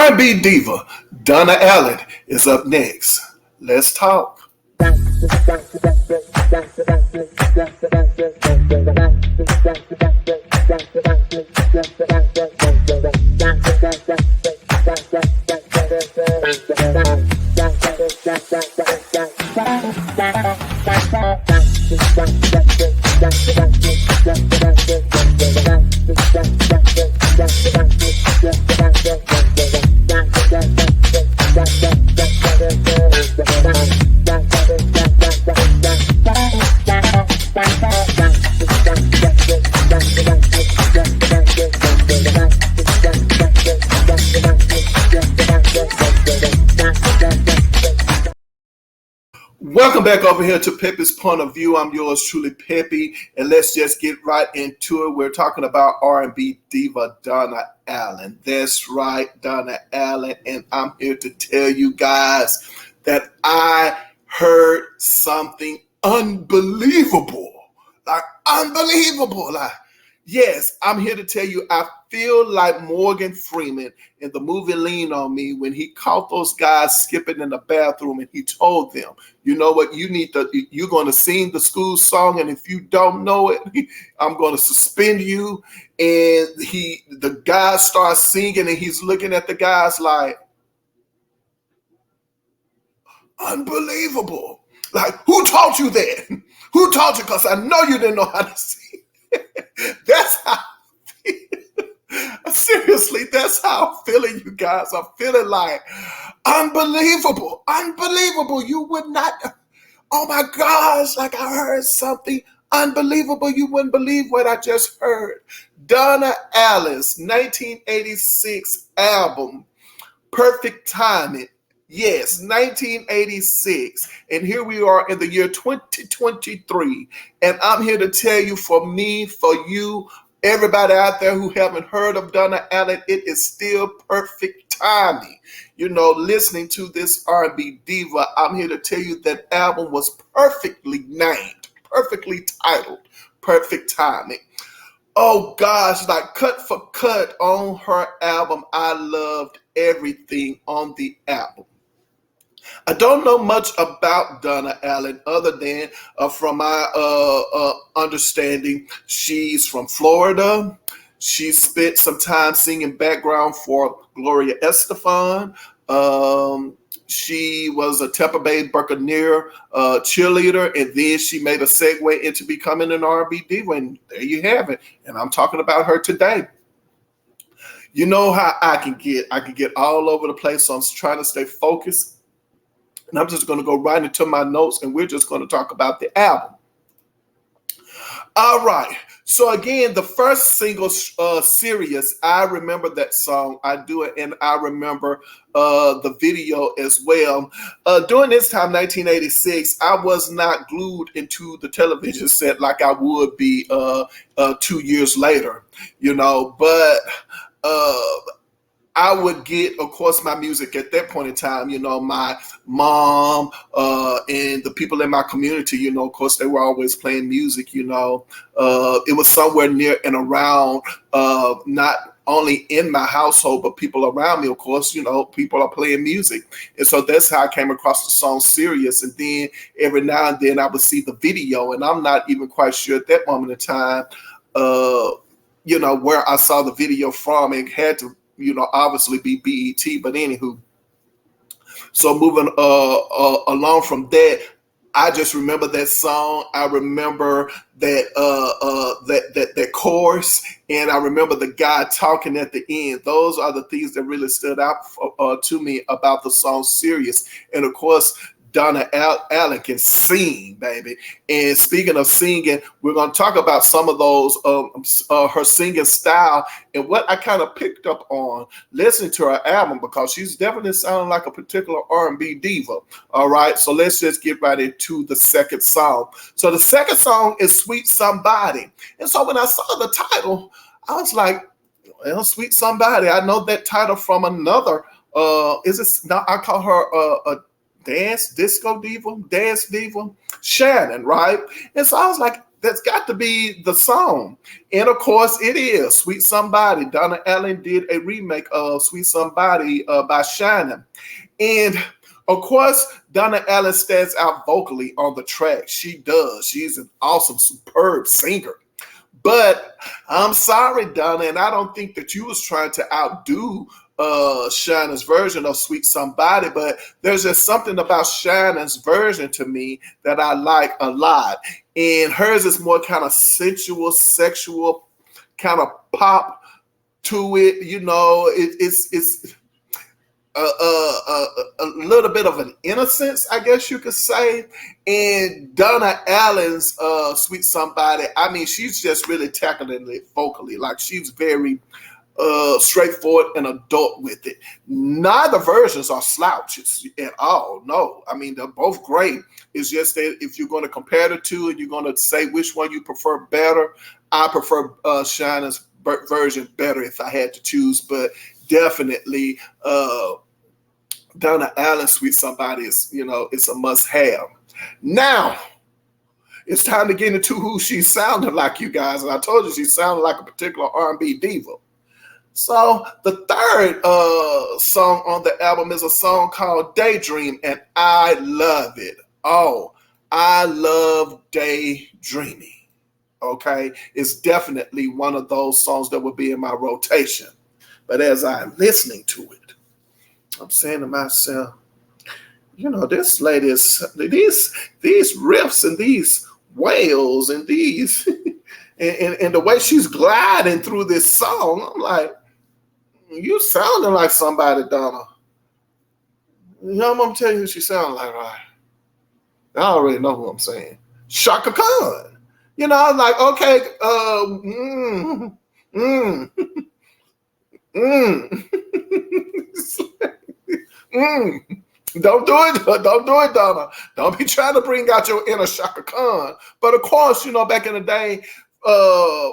R&B diva Donna Allen is up next. Let's talk. Welcome back over here to Peppie's Point of View. I'm yours truly, Peppie, and let's just get right into it. We're talking about R&B diva Donna Allen. That's right, Donna Allen, and I'm here to tell you guys that I heard something unbelievable. Yes, I'm here to tell you, I feel like Morgan Freeman in the movie Lean on Me when he caught those guys skipping in the bathroom and he told them, you know what, you're going to sing the school song, and if you don't know it, I'm going to suspend you. And the guy starts singing and he's looking at the guys like, unbelievable. Like, who taught you that? Who taught you? Because I know you didn't know how to sing. That's how I feel. Seriously, that's how I'm feeling, you guys. I'm feeling like unbelievable. You would not, oh my gosh, like I heard something unbelievable. You wouldn't believe what I just heard. Donna Allen's 1986 album, Perfect Timing. Yes, 1986. And here we are in the year 2023. And I'm here to tell you, for me, for you, everybody out there who haven't heard of Donna Allen, it is still perfect timing. You know, listening to this R&B diva, I'm here to tell you that album was perfectly named, perfectly titled, Perfect Timing. Oh gosh, like cut for cut on her album, I loved everything on the album. I don't know much about Donna Allen other than from my understanding, she's from Florida. She spent some time singing background for Gloria Estefan. She was a Tampa Bay Buccaneer cheerleader, and then she made a segue into becoming an R&B diva, and there you have it. And I'm talking about her today. You know how I can get all over the place, so I'm trying to stay focused. And I'm just going to go right into my notes, and we're just going to talk about the album. All right. So again, the first single, Serious, I remember that song. I do it, and I remember the video as well. During this time, 1986, I was not glued into the television set like I would be 2 years later, you know, but I would get, of course, my music at that point in time, you know, my mom and the people in my community, you know, of course, they were always playing music, you know. It was somewhere near and around, not only in my household, but people around me, of course, you know, people are playing music. And so that's how I came across the song Serious. And then every now and then I would see the video, and I'm not even quite sure at that moment in time, you know, where I saw the video from. It had to, you know, obviously be BET, but anywho. So moving along from that, I just remember that song. I remember that that chorus, and I remember the guy talking at the end. Those are the things that really stood out to me about the song Serious. And of course, Donna Allen can sing, baby. And speaking of singing, we're going to talk about some of those, her singing style and what I kind of picked up on listening to her album, because she's definitely sounding like a particular R&B diva. All right, so let's just get right into the second song. So the second song is Sweet Somebody. And so when I saw the title, I was like, well, Sweet Somebody. I know that title from another, I call her a dance diva, Shannon, right? And so I was like, That's got to be the song. And of course, it is Sweet Somebody. Donna Allen did a remake of Sweet Somebody by Shannon. And of course, Donna Allen stands out vocally on the track. She does. She's an awesome, superb singer. But I'm sorry, Donna, and I don't think that you was trying to outdo Shannon's version of Sweet Somebody, but there's just something about Shannon's version to me that I like a lot. And hers is more kind of sensual, sexual, kind of pop to it. You know, it's a little bit of an innocence, I guess you could say. And Donna Allen's Sweet Somebody, I mean, she's just really tackling it vocally. Like, she's very straightforward and adult with it. Neither versions are slouches at all. No, I mean, they're both great. It's just that if you're going to compare the two and you're going to say which one you prefer better, I prefer Shannon's version better if I had to choose. But definitely, Donna Allen's Sweet Somebody is, you know, it's a must-have. Now, it's time to get into who she sounded like, you guys. And I told you she sounded like a particular R&B diva. So the third song on the album is a song called Daydream, and I love it. Oh, I love Daydreaming. Okay, it's definitely one of those songs that will be in my rotation. But as I'm listening to it, I'm saying to myself, you know, this lady is these riffs and these wails and these and the way she's gliding through this song, I'm like, you sounding like somebody, Donna. You know, I'm gonna tell you who she sounded like, right? I already know who I'm saying. Chaka Khan. You know, I'm like, okay, Don't do it, Donna. Don't be trying to bring out your inner Chaka Khan. But of course, you know, back in the day,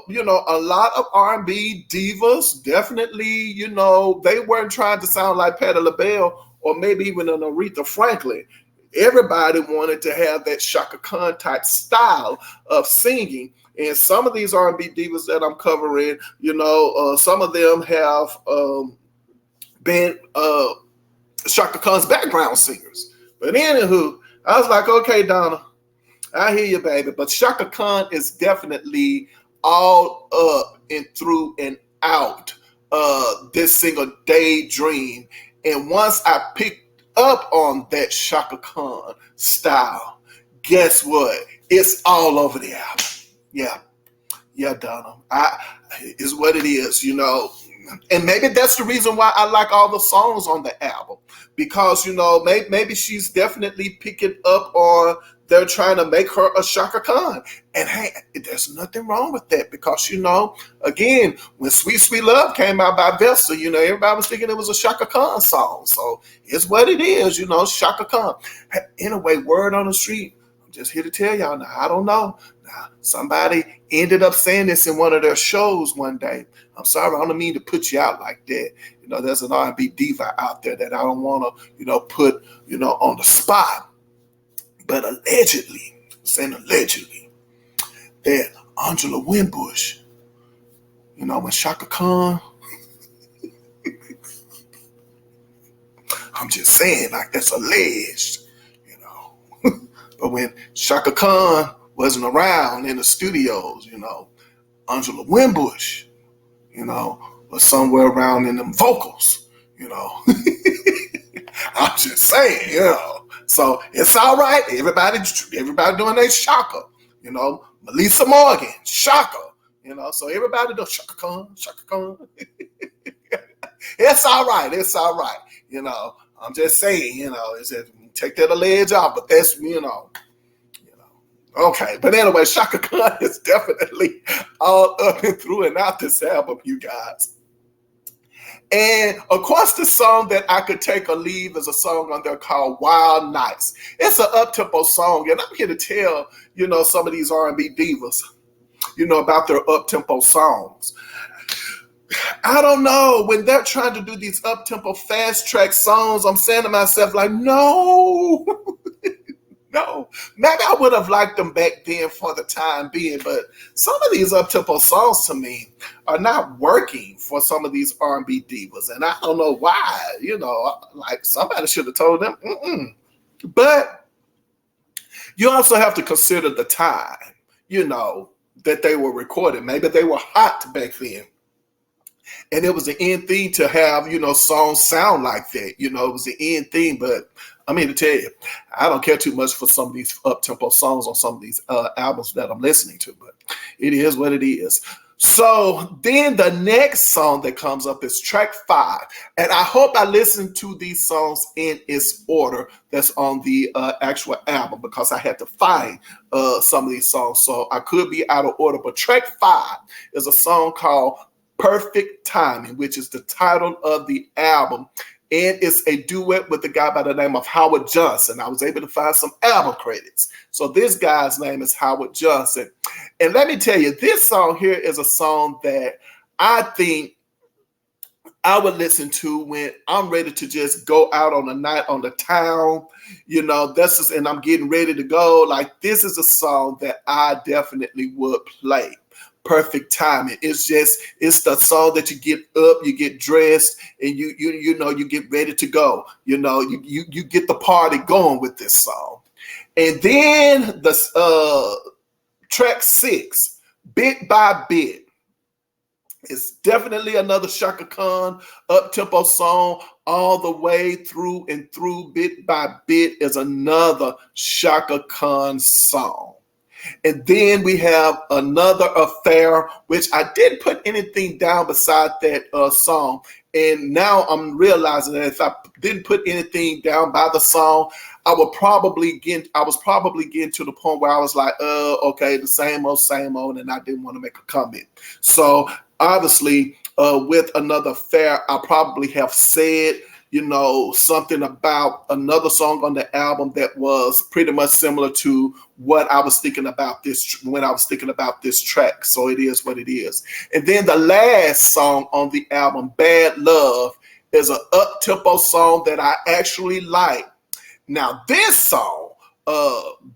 you know, a lot of R&B divas definitely, you know, they weren't trying to sound like Patti LaBelle or maybe even an Aretha Franklin. Everybody wanted to have that Chaka Khan type style of singing. And some of these R&B divas that I'm covering, you know, some of them have been Chaka Khan's background singers. But anywho, I was like, okay, Donna, I hear you, baby. But Chaka Khan is definitely all up and through and out this single Daydream. And once I picked up on that Chaka Khan style, guess what? It's all over the album. Yeah, Donna. Is what it is, you know. And maybe that's the reason why I like all the songs on the album. Because, you know, maybe she's definitely picking up on they're trying to make her a Chaka Khan. And hey, there's nothing wrong with that because, you know, again, when Sweet Sweet Love came out by Vesta, you know, everybody was thinking it was a Chaka Khan song. So it's what it is, you know, Chaka Khan. Anyway, word on the street, I'm just here to tell y'all now, I don't know. Now, somebody ended up saying this in one of their shows one day. I'm sorry, I don't mean to put you out like that. You know, there's an R&B diva out there that I don't want to, you know, put, you know, on the spot. But allegedly, that A'ngela Winbush, you know, when Chaka Khan, I'm just saying, like, that's alleged, you know. But when Chaka Khan wasn't around in the studios, you know, A'ngela Winbush, you know, was somewhere around in them vocals, you know. I'm just saying, you know. So it's all right. Everybody doing their Chaka, you know. Melissa Morgan, Chaka, you know. So everybody does Chaka Khan. It's all right. You know, I'm just saying, you know, it's just, take that ledge off, but that's, you know. Okay, but anyway, Chaka Khan is definitely all up and through and out this album, you guys. And of course, the song that I could take or leave is a song on there called Wild Nights. It's an up-tempo song, and I'm here to tell, you know, some of these R&B divas, you know, about their up-tempo songs. I don't know, when they're trying to do these up-tempo fast-track songs, I'm saying to myself, like, no. No, maybe I would have liked them back then for the time being, but some of these up-tempo songs to me are not working for some of these R&B divas, and I don't know why. Like somebody should have told them. But you also have to consider the time, that they were recorded. Maybe they were hot back then. And it was the end thing to have, songs sound like that. It was the end thing. But I mean to tell you, I don't care too much for some of these up-tempo songs on some of these albums that I'm listening to. But it is what it is. So then the next song that comes up is track 5. And I hope I listened to these songs in its order that's on the actual album, because I had to find some of these songs. So I could be out of order. But track 5 is a song called Perfect Timing, which is the title of the album. And it's a duet with a guy by the name of Howard Johnson. I was able to find some album credits. So this guy's name is Howard Johnson. And let me tell you, this song here is a song that I think I would listen to when I'm ready to just go out on a night on the town. And I'm getting ready to go. Like, this is a song that I definitely would play. Perfect Timing. It's the song that you get up, you get dressed, and you get ready to go. You get the party going with this song. And then the track 6, Bit by Bit. It's definitely another Chaka Khan up-tempo song all the way through and through. Bit by Bit is another Chaka Khan song. And then we have Another Affair, which I didn't put anything down beside that song. And now I'm realizing that if I didn't put anything down by the song, I was probably getting to the point where I was like, okay, the same old, and I didn't want to make a comment. So obviously, with Another Affair, I probably have said, something about another song on the album that was pretty much similar to what I was thinking about when I was thinking about this track. So it is what it is. And then the last song on the album, Bad Love, is an up-tempo song that I actually like. Now, this song,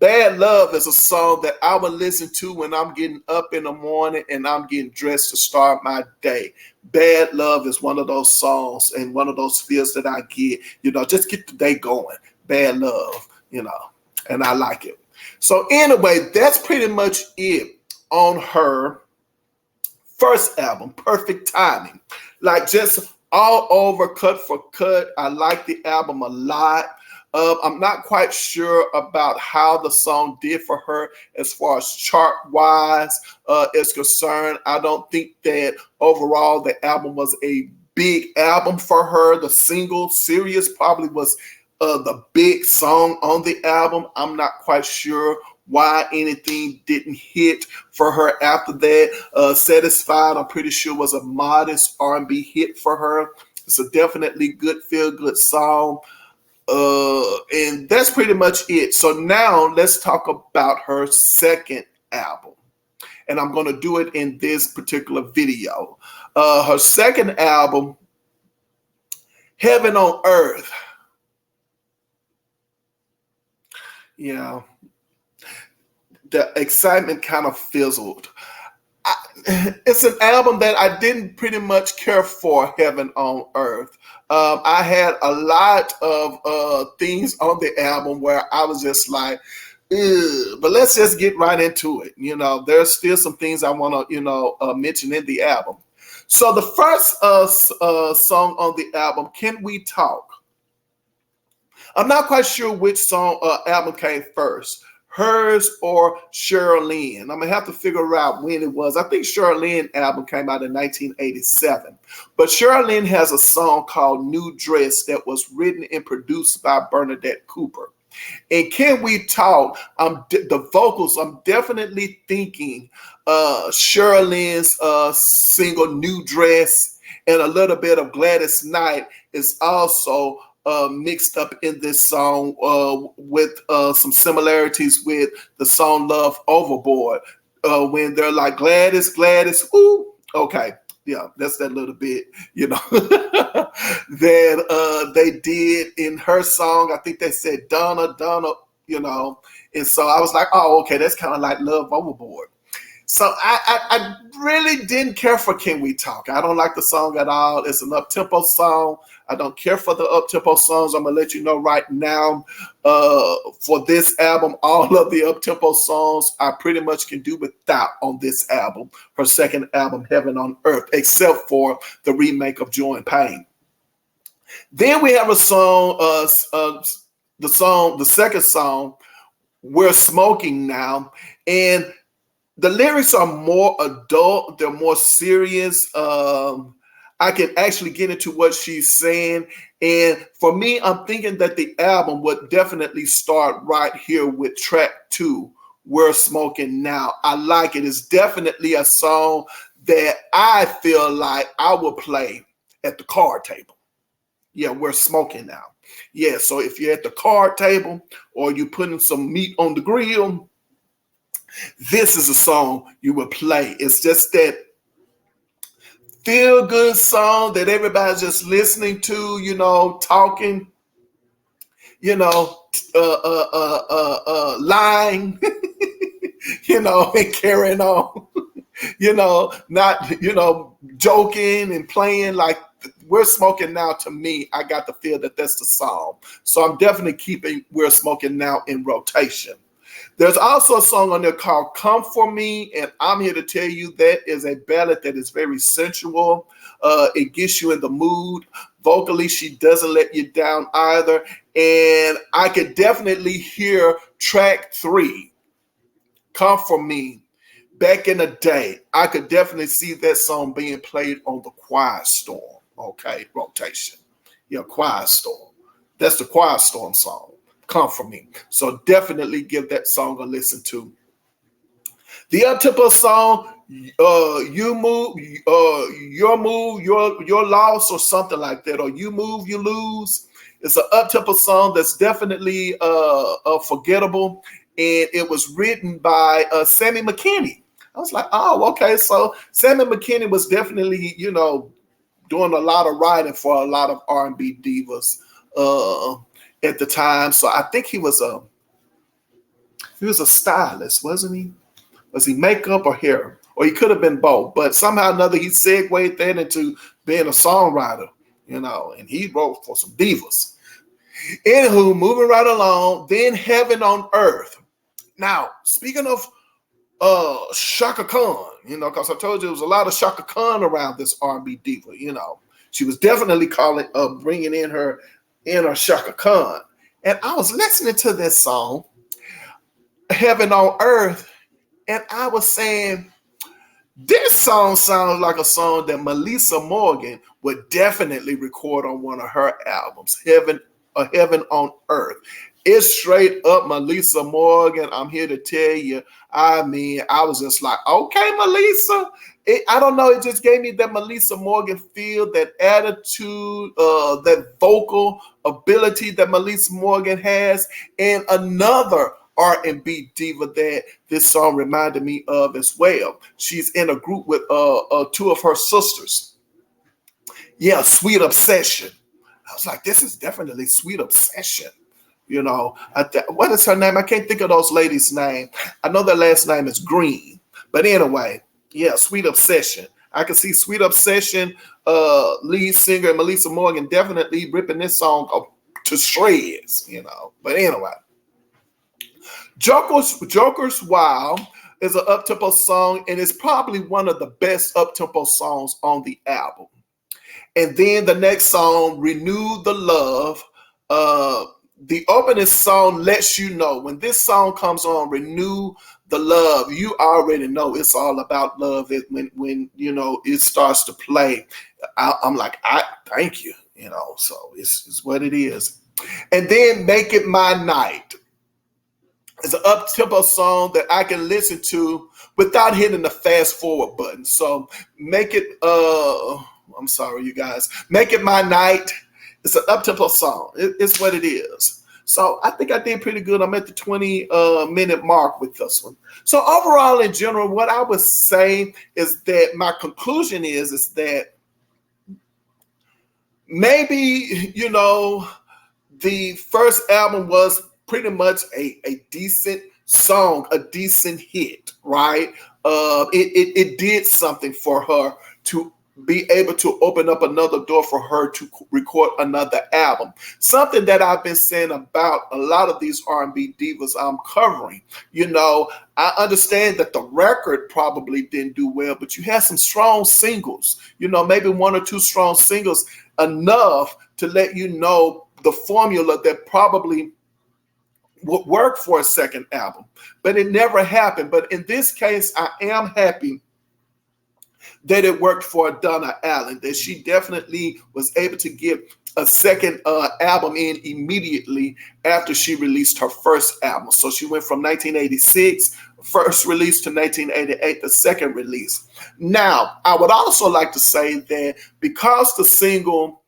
Bad Love, is a song that I would listen to when I'm getting up in the morning and I'm getting dressed to start my day. Bad Love is one of those songs and one of those feels that I get, just get the day going. Bad Love, and I like it. So anyway, that's pretty much it on her first album, Perfect Timing. Like, just all over, cut for cut. I like the album a lot. I'm not quite sure about how the song did for her as far as chart-wise is concerned. I don't think that overall the album was a big album for her. The single, Serious, probably was the big song on the album. I'm not quite sure why anything didn't hit for her after that. Satisfied, I'm pretty sure, was a modest R&B hit for her. It's a definitely good, feel-good song. And that's pretty much it. So now let's talk about her second album. And I'm going to do it in this particular video. Her second album, Heaven on Earth. Yeah. The excitement kind of fizzled. It's an album that I didn't pretty much care for, Heaven on Earth. I had a lot of things on the album where I was just like, ugh. But let's just get right into it. There's still some things I want to, mention in the album. So the first song on the album, Can We Talk? I'm not quite sure which album came first. Hers or Cheryl. I'm going to have to figure out when it was. I think Cheryl album came out in 1987. But Cheryl has a song called New Dress that was written and produced by Bernadette Cooper. And Can We Talk? The vocals, I'm definitely thinking Cheryl single New Dress, and a little bit of Gladys Knight is also mixed up in this song with some similarities with the song Love Overboard. When they're like, Gladys, ooh, okay. Yeah, that's that little bit, that they did in her song. I think they said Donna, you know. And so I was like, oh, okay, that's kind of like Love Overboard. So I really didn't care for Can We Talk. I don't like the song at all. It's an up-tempo song. I don't care for the up-tempo songs. I'm going to let you know right now, for this album, all of the up-tempo songs I pretty much can do without on this album, her second album, Heaven on Earth, except for the remake of Joy and Pain. Then we have a song, the second song, We're Smoking Now. And the lyrics are more adult. They're more serious. I can actually get into what she's saying. And for me, I'm thinking that the album would definitely start right here with track 2, We're Smoking Now. I like it. It's definitely a song that I feel like I will play at the card table. Yeah, We're Smoking Now. Yeah, so if you're at the card table or you're putting some meat on the grill, this is a song you would play. It's just that feel-good song that everybody's just listening to, you know, talking, you know, lying, you know, and carrying on, you know, not, you know, joking and playing. Like We're Smoking Now, to me, I got the feel that that's the song. So I'm definitely keeping We're Smoking Now in rotation. There's also a song on there called Come For Me, and I'm here to tell you that is a ballad that is very sensual. It gets you in the mood. Vocally, she doesn't let you down either. And I could definitely hear track 3, Come For Me. Back in the day, I could definitely see that song being played on the Quiet Storm, okay, rotation. Yeah, Quiet Storm. That's the Quiet Storm song. Come For Me. So definitely give that song a listen to. The up-tempo song, You Move, Your Move, Your Loss, or something like that, or You Move, You Lose. It's an up-tempo song that's definitely forgettable, and it was written by Sammy McKinney. I was like, oh, okay, so Sammy McKinney was definitely, you know, doing a lot of writing for a lot of R&B divas at the time. So I think he was a stylist, wasn't he? Was he makeup or hair? Or he could have been both, but somehow or another he segued that into being a songwriter, you know, and he wrote for some divas. Anywho, moving right along, then Heaven on Earth. Now, speaking of Shaka Khan, you know, because I told you there was a lot of Shaka Khan around this R&B diva, you know. She was definitely bringing in her Shaka Khan. And I was listening to this song, Heaven on Earth, and I was saying, this song sounds like a song that Melissa Morgan would definitely record on one of her albums, Heaven on Earth. It's straight up Melissa Morgan. I'm here to tell you, I mean, I was just like, okay, Melissa. I don't know. It just gave me that Melissa Morgan feel, that attitude, that vocal ability that Melissa Morgan has. And another R&B diva that this song reminded me of as well. She's in a group with 2 of her sisters. Yeah, Sweet Obsession. I was like, this is definitely Sweet Obsession. You know, what is her name? I can't think of those ladies' name. I know their last name is Green. But anyway, yeah, Sweet Obsession. I can see Sweet Obsession, lead singer Melissa Morgan definitely ripping this song to shreds, you know. But anyway, Joker's Wild is an up-tempo song, and it's probably one of the best up-tempo songs on the album. And then the next song, Renew the Love. The opening song lets you know when this song comes on, Renew the Love, you already know it's all about love. When you know it starts to play, I'm like, I thank you, you know. So it's what it is. And then Make It My Night. It's an up-tempo song that I can listen to without hitting the fast forward button. So make it, I'm sorry, you guys. Make It My Night. It's an up-tempo song. It's what it is. So I think I did pretty good. I'm at the 20-minute mark with this one. So overall, in general, what I would say is that my conclusion is that maybe, you know, the first album was pretty much a decent song, a decent hit, right? It did something for her to be able to open up another door for her to record another album. Something that I've been saying about a lot of these R&B divas I'm covering. I understand that the record probably didn't do well, but you had some strong singles, maybe one or two strong singles, enough to let you know the formula that probably would work for a second album. But it never happened. But in this case, I am happy that it worked for Donna Allen, that she definitely was able to get a second album in immediately after she released her first album. So she went from 1986, first release, to 1988, the second release. Now, I would also like to say that because the single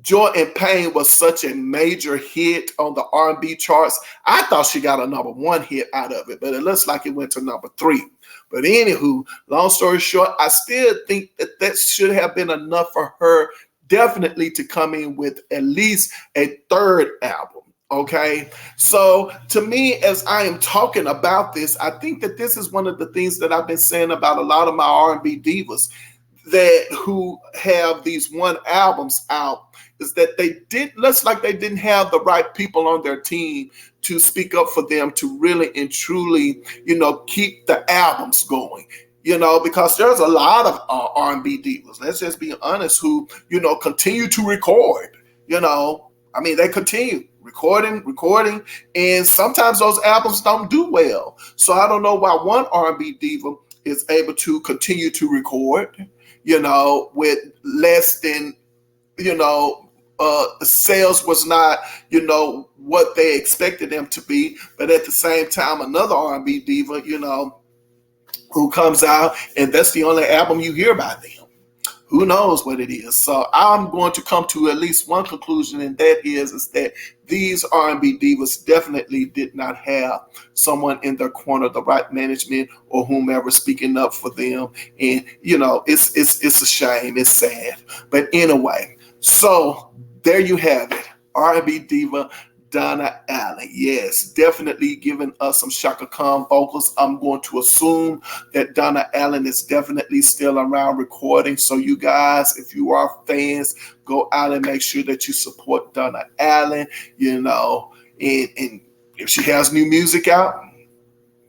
Joy and Pain was such a major hit on the R&B charts, I thought she got a number one hit out of it, but it looks like it went to number 3. But anywho, long story short, I still think that should have been enough for her definitely to come in with at least a third album. Okay, so to me, as I am talking about this, I think that this is one of the things that I've been saying about a lot of my R&B divas who have these one albums out, is that they didn't have the right people on their team to speak up for them to really and truly, keep the albums going. Because there's a lot of R&B divas, let's just be honest, who, continue to record. They continue recording, and sometimes those albums don't do well. So I don't know why one R&B diva is able to continue to record, with less than, the sales was not, what they expected them to be. But at the same time, another R&B diva, who comes out and that's the only album you hear by them. Who knows what it is? So I'm going to come to at least one conclusion, and that is that these R&B divas definitely did not have someone in their corner, the right management or whomever speaking up for them. And it's a shame. It's sad. But anyway, so there you have it. R&B diva Donna Allen. Yes, definitely giving us some Chaka Khan vocals. I'm going to assume that Donna Allen is definitely still around recording. So you guys, if you are fans, go out and make sure that you support Donna Allen, and if she has new music out,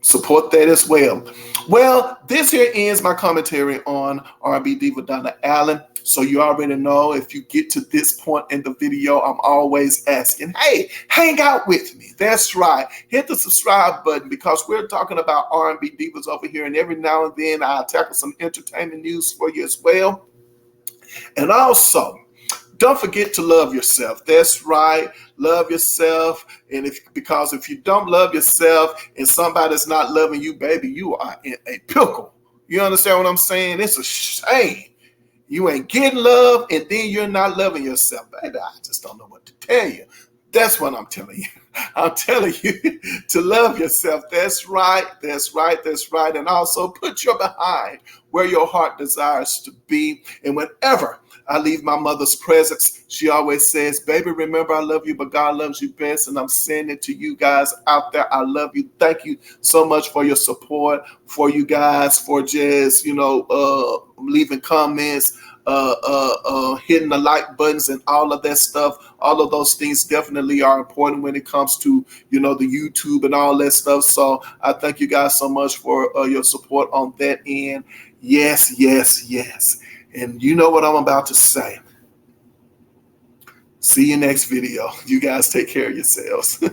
support that as well. Well, this here ends my commentary on R&B diva Donna Allen. So you already know, if you get to this point in the video, I'm always asking, hey, hang out with me. That's right. Hit the subscribe button, because we're talking about R&B divas over here. And every now and then I'll tackle some entertainment news for you as well. And also, don't forget to love yourself. That's right. Love yourself. And because if you don't love yourself and somebody's not loving you, baby, you are in a pickle. You understand what I'm saying? It's a shame. You ain't getting love, and then you're not loving yourself. Baby, I just don't know what to tell you. That's what I'm telling you. I'm telling you to love yourself. That's right. That's right. That's right. And also put your behind where your heart desires to be. And whenever I leave my mother's presence, she always says, baby, remember I love you, but God loves you best. And I'm saying it to you guys out there. I love you. Thank you so much for your support, for you guys, for just, leaving comments, hitting the like buttons and all of that stuff. All of those things definitely are important when it comes to, the YouTube and all that stuff. So I thank you guys so much for your support on that end. Yes, yes, yes. And you know what I'm about to say. See you next video. You guys take care of yourselves.